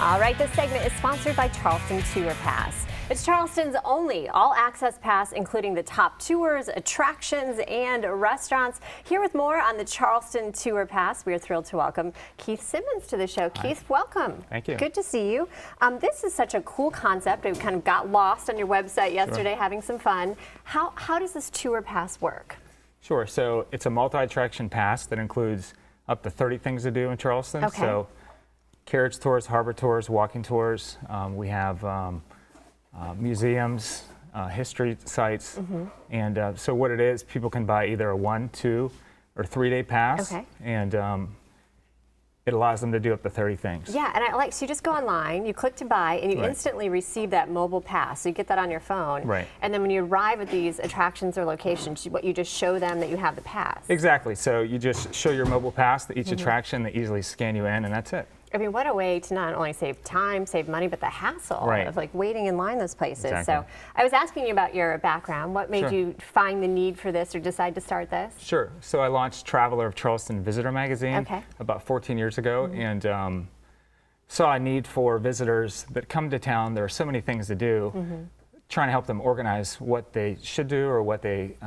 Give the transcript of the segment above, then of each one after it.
All right, this segment is sponsored by Charleston Tour Pass. It's Charleston's only all-access pass, including the top tours, attractions, and restaurants. Here with more on the Charleston Tour Pass, we are thrilled to welcome Keith Simmons to the show. Hi. Keith, welcome. Thank you. Good to see you. This is such a cool concept. I kind of got lost on your website yesterday, having some fun. How does this tour pass work? Sure. So it's a multi-attraction pass that includes up to 30 things to do in Charleston. Okay. So carriage tours, harbor tours, walking tours. We have museums, history sites. And so what it is, people can buy either a 1, 2, or 3-day pass. Okay. And it allows them to do up to 30 things. Yeah, and so you just go online, you click to buy, and you Right. instantly receive that mobile pass. So you get that on your phone. Right. And then when you arrive at these attractions or locations, you just show them that you have the pass. Exactly. So you just show your mobile pass to each attraction, they easily scan you in, and that's it. I mean, what a way to not only save time, save money, but the hassle Right. of like waiting in line those places. Exactly. So I was asking you about your background. What made Sure. you find the need for this or decide to start this? Sure. So I launched Traveler of Charleston Visitor Magazine about 14 years ago, and saw a need for visitors that come to town. There are so many things to do, trying to help them organize what they should do or what they,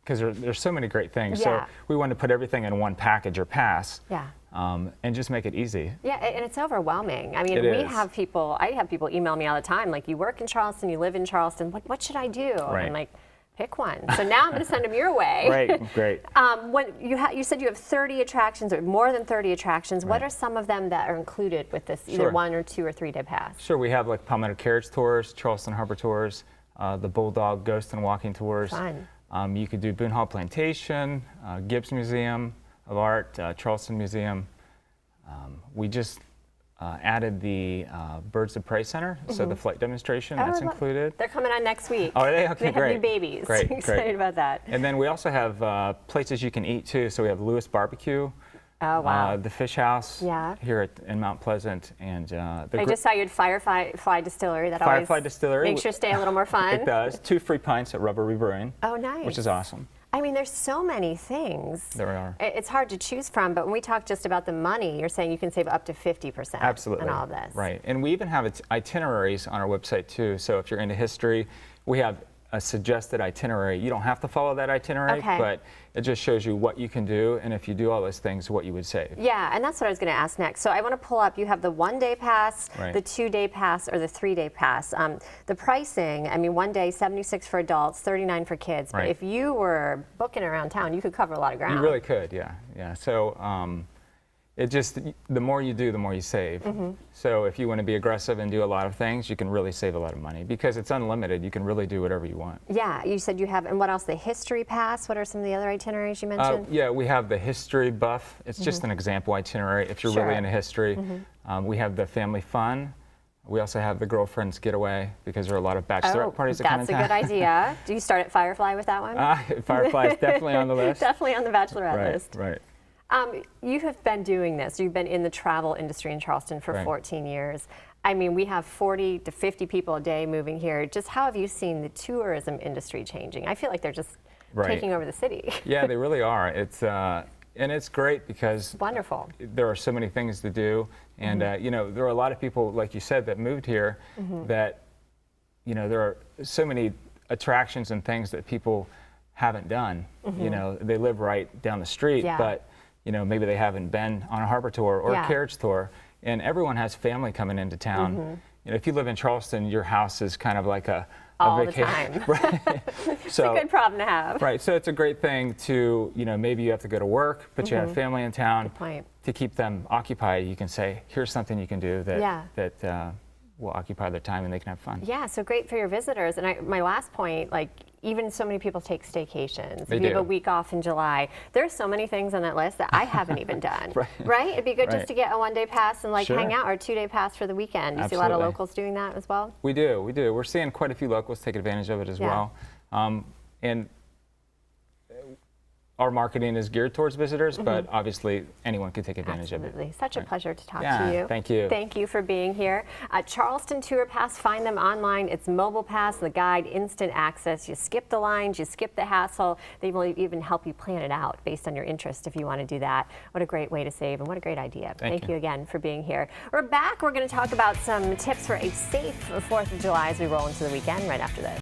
because there's so many great things. Yeah. So we wanted to put everything in one package or pass. Yeah. And just make it easy. Yeah, and it's overwhelming. I mean, It is. I have people email me all the time, like, you work in Charleston, you live in Charleston, what should I do? Right. I'm like, pick one. So now I'm going to send them your way. Right, great. When you said you have 30 attractions or more than 30 attractions, what are some of them that are included with this either 1 or 2 or 3-day pass? Sure, we have like Palmetto Carriage Tours, Charleston Harbor Tours, the Bulldog Ghost and Walking Tours. Fun. You could do Boone Hall Plantation, Gibbs Museum of Art, Charleston Museum. We just added the Birds of Prey Center, so the flight demonstration, that's included. They're coming on next week. Oh, are they? Okay, they great. have new babies. Great, Excited about that. And then we also have places you can eat too. So we have Lewis Barbecue. Oh, wow. The Fish House here in Mount Pleasant. And I just saw you at Firefly Distillery. That Firefly always Distillery makes your stay a little more fun. It does. 2 free pints at Rubber Rebrewing. Oh, nice. Which is awesome. I mean, there's so many things. There are. It's hard to choose from, but when we talk just about the money, you're saying you can save up to 50% Absolutely. on all of this. Right. And we even have itineraries on our website too. So if you're into history, we have a suggested itinerary. You don't have to follow that itinerary, but it just shows you what you can do, and if you do all those things, what you would save. Yeah, and that's what I was going to ask next. So I want to pull up, you have the 1-day pass, Right. the 2-day pass, or the 3-day pass. The pricing, I mean, 1 day, $76 for adults, $39 for kids. But Right. if you were booking around town, you could cover a lot of ground. You really could, yeah. Yeah. So it just, the more you do, the more you save. So if you want to be aggressive and do a lot of things, you can really save a lot of money because it's unlimited. You can really do whatever you want. Yeah, you said you have, and what else? The history pass? What are some of the other itineraries you mentioned? Yeah, we have the history buff. It's just an example itinerary if you're really into history. We have the family fun. We also have the girlfriend's getaway because there are a lot of bachelorette parties that come in town. That's a good idea. Do you start at Firefly with that one? Firefly is definitely on the list. Definitely on the bachelorette list. Right. You have been doing this. You've been in the travel industry in Charleston for 14 years. I mean, we have 40 to 50 people a day moving here. Just how have you seen the tourism industry changing? I feel like they're just taking over the city. Yeah, they really are. It's and it's great because wonderful. There are so many things to do, and you know, there are a lot of people, like you said, that moved here. That, you know, there are so many attractions and things that people haven't done. You know, they live right down the street, but you know, maybe they haven't been on a harbor tour or a carriage tour, and everyone has family coming into town. You know, if you live in Charleston, your house is kind of like a vacation. The time. Right. So, it's a good problem to have. Right. So it's a great thing to, you know, maybe you have to go to work, but you have family in town. Good point. To keep them occupied, you can say, here's something you can do that will occupy their time and they can have fun. Yeah, so great for your visitors. And my last point, like, even so many people take staycations. They if you do. have a week off in July, there's so many things on that list that I haven't even done. Right? It'd be good just to get a 1-day pass and like hang out, or a 2-day pass for the weekend. You see a lot of locals doing that as well? We do. We're seeing quite a few locals take advantage of it as well. And our marketing is geared towards visitors, but obviously anyone can take advantage of it. Absolutely. Such a pleasure to talk Yeah, to you. thank you. Thank you for being here. Charleston Tour Pass, find them online. It's mobile pass, the guide, instant access. You skip the lines, you skip the hassle. They will even help you plan it out based on your interest if you want to do that. What a great way to save and what a great idea. Thank you again for being here. We're back. We're going to talk about some tips for a safe 4th of July as we roll into the weekend right after this.